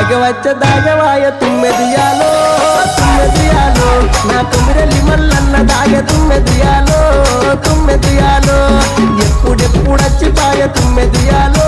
దాగవాయ తుమ్మెదియాలో తుమ్మెదియాలో నా కుమిరలి మల్లన్న దాగ తుమ్మెదియాలో తుమ్మెదియాలో ఎప్పుడెప్పుడొచ్చి పాయ తుమ్మెదియాలో